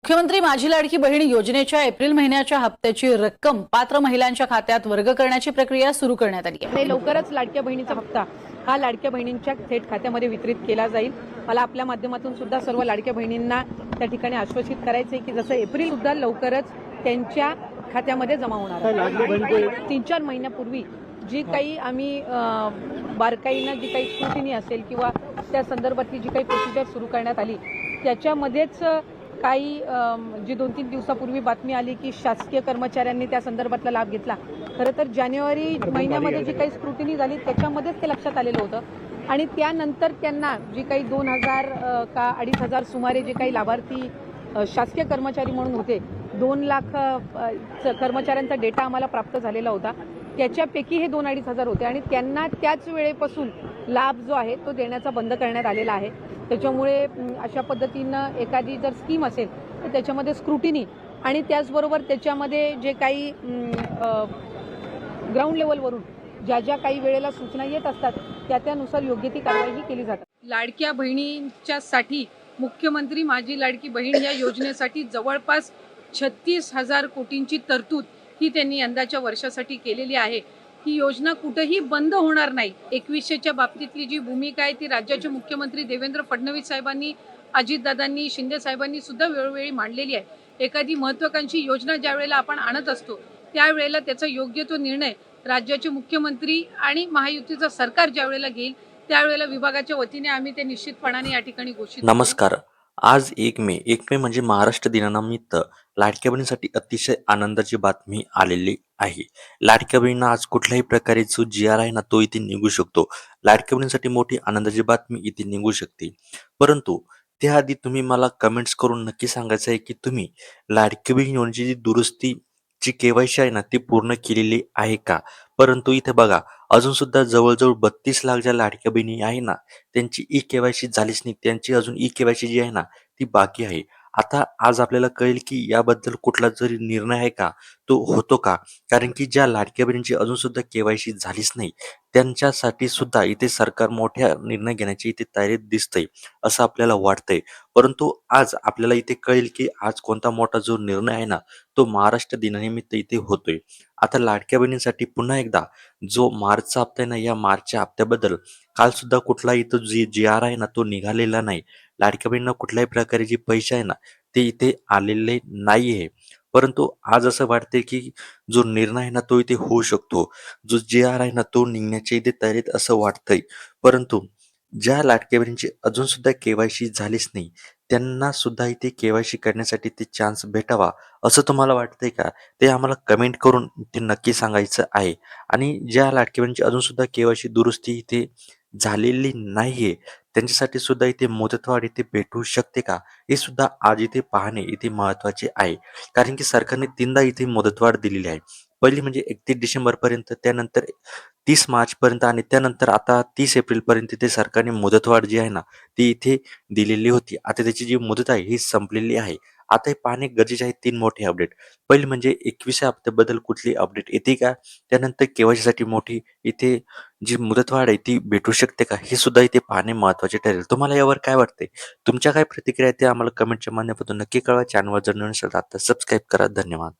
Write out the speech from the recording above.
मुख्यमंत्री माझी लाडकी बहीण योजनेच्या एप्रिल महिन्याच्या हप्त्याची रक्कम पात्र महिलांच्या खात्यात वर्ग करण्याची प्रक्रिया सुरू करण्यात आली आहे। लवकरच लाडक्या बहिणीचा हप्ता हा लाडक्या बहिणींच्या थेट खात्यामध्ये वितरित केला जाईल। मला आपल्या माध्यमातून सुद्धा सर्व लाडक्या बहिणींना त्या ठिकाणी आश्वासित करायचं आहे की जसं एप्रिल सुद्धा लवकरच त्यांच्या खात्यामध्ये जमा होणार आहे। 3-4 महिन्यापूर्वी जी काही आम्ही बारकाईनं जी काही स्क्रुटिनी असेल किंवा त्या संदर्भातली जी काही प्रोसिजर सुरू करण्यात आली त्याच्यामध्येच काही जी 2-3 दिवसापूर्वी बातमी आली की शासकीय कर्मचाऱ्यांनी त्या संदर्भातला लाभ घेतला। खरं तर जानेवारी महिन्यामध्ये जी काही स्क्रुटिनी झाली त्याच्यामध्येच ते लक्षात आलेलं होतं आणि त्यानंतर त्यांना जी काही 2000 का 2500 सुमारे जे काही लाभार्थी शासकीय कर्मचारी म्हणून होते 2 लाख कर्मचाऱ्यांचा डेटा आम्हाला प्राप्त झालेला होता। त्याच्यापैकी हे 2-2500 होते आणि त्यांना त्याच वेळेपासून लाभ जो आहे तो देण्याचा बंद करण्यात आलेला आहे। त्याच्यामुळे अशा पद्धतीनं एखादी जर स्कीम असेल तर त्याच्यामध्ये स्क्रुटिनी आणि त्याचबरोबर त्याच्यामध्ये जे काही ग्राउंड लेवलवरून ज्या काही वेळेला सूचना येत असतात त्यानुसार योग्य ती कारवाई केली जाते। लाडक्या बहिणींच्यासाठी मुख्यमंत्री माझी लाडकी बहीण या योजनेसाठी जवळपास 36,000 कोटींची तरतूद ही त्यांनी यंदाच्या वर्षासाठी केलेली आहे। ही योजना कुठेही बंद होणार नाही। 2100च्या बाबतीतली जी भूमिका आहे ती राज्याचे मुख्यमंत्री देवेंद्र फडणवीस साहेबांनी, अजितदादांनी, शिंदे साहेबांनी सुद्धा वेळोवेळी मांडलेली आहे। एखादी महत्त्वाकांक्षी योजना ज्या वेळेला आपण आणत असतो त्यावेळेला त्याचा योग्य तो निर्णय राज्याचे मुख्यमंत्री आणि महायुतीचं सरकार ज्या वेळेला घेईल त्यावेळेला विभागाच्या वतीने आम्ही ते निश्चितपणाने या ठिकाणी घोषित करू। नमस्कार। आज 1 मे म्हणजे महाराष्ट्र दिनानिमित्त लाडक्या बहिणीसाठी अतिशय आनंदाची बातमी आलेली आहे। लाडक्या बहिणींना आज कुठल्याही प्रकारे जो GR आहे ना तो इथे निघू शकतो। लाडक्या बहिणींसाठी मोठी आनंदाची बातमी इथे निघू शकते। परंतु त्याआधी तुम्ही मला कमेंट्स करून नक्की सांगायचं आहे की तुम्ही लाडकी बहीण योजनेची दुरुस्ती जी KYC आहे ना ती पूर्ण केलेली आहे का? परंतु इथे बघा अजून सुद्धा जवळजवळ 32 लाख ज्या लाडक्या बहिणी आहे ना त्यांची KYC झालीच नाही। त्यांची अजून KYC जी आहे ना ती बाकी आहे। आता आज आपल्याला कळेल की याबद्दल कुठला जरी निर्णय आहे का तो होतो का? कारण की ज्या लाडक्या बहिणींची अजून सुद्धा KYC झालीच नाही त्यांच्यासाठी सुद्धा इथे सरकार मोठ्या निर्णय घेण्याची इथे तयारीत दिसतंय असं आपल्याला वाटतंय। परंतु आज आपल्याला इथे कळेल की आज कोणता मोठा जो निर्णय आहे ना तो महाराष्ट्र दिनानिमित्त इथे होतोय। आता लाडक्या बहिणींसाठी पुन्हा एकदा जो मार्चचा हप्ता आहे ना या मार्चच्या हप्त्याबद्दल काल सुद्धा कुठला इथं GR आहे ना तो निघालेला नाही। लाडक्या बहिणींना कुठल्याही प्रकारे जे पैसे आहे ना ते इथे आलेले नाहीये। परंतु आज असं वाटतंय की जो निर्णय आहे ना तो इथे होऊ शकतो। जो GR आहे ना तो निघण्याच्या इथे तयारीत असं वाटतंय। परंतु ज्या लाडक्या बहिणींची अजून सुद्धा KYC झालीच नाही त्यांना सुद्धा इथे KYC करण्यासाठी ते चान्स भेटावा असं तुम्हाला वाटतंय का? ते आम्हाला कमेंट करून ते नक्की सांगायचं आहे। आणि ज्या लाडक्या बहिणींची अजून सुद्धा KYC दुरुस्ती इथे झालेली नाहीये त्यांच्यासाठी सुद्धा इथे मुदतवाढ इथे भेटू शकते का? हे सुद्धा आज इथे पाहणे इथे महत्त्वाचे आहे। कारण की सरकारने 3दा इथे मुदतवाढ दिलेली आहे। पहिली म्हणजे 31 डिसेंबरपर्यंत, त्यानंतर 30 मार्चपर्यंत आणि त्यानंतर आता 30 एप्रिलपर्यंत इथे सरकारने मुदतवाढ जी आहे ना ती इथे दिलेली होती। आता त्याची जी मुदत आहे ही संपलेली आहे। आता हे पाहणे गरजेचे आहे 3 मोठे अपडेट। पहिली म्हणजे 21व्या हप्त्याबद्दल कुठली अपडेट येते का? त्यानंतर KYC साठी मोठी इथे जी मुदतवाढ आहे ती भेटू शकते का? हे सुद्धा इथे पाहणे महत्त्वाचे ठरेल। तुम्हाला यावर काय वाटते? तुमच्या काय प्रतिक्रिया आहेत ते आम्हाला कमेंटच्या माध्यमातून नक्की कळवा। चॅनलवर जर नवीन असाल तर आता सबस्क्राईब करा। धन्यवाद।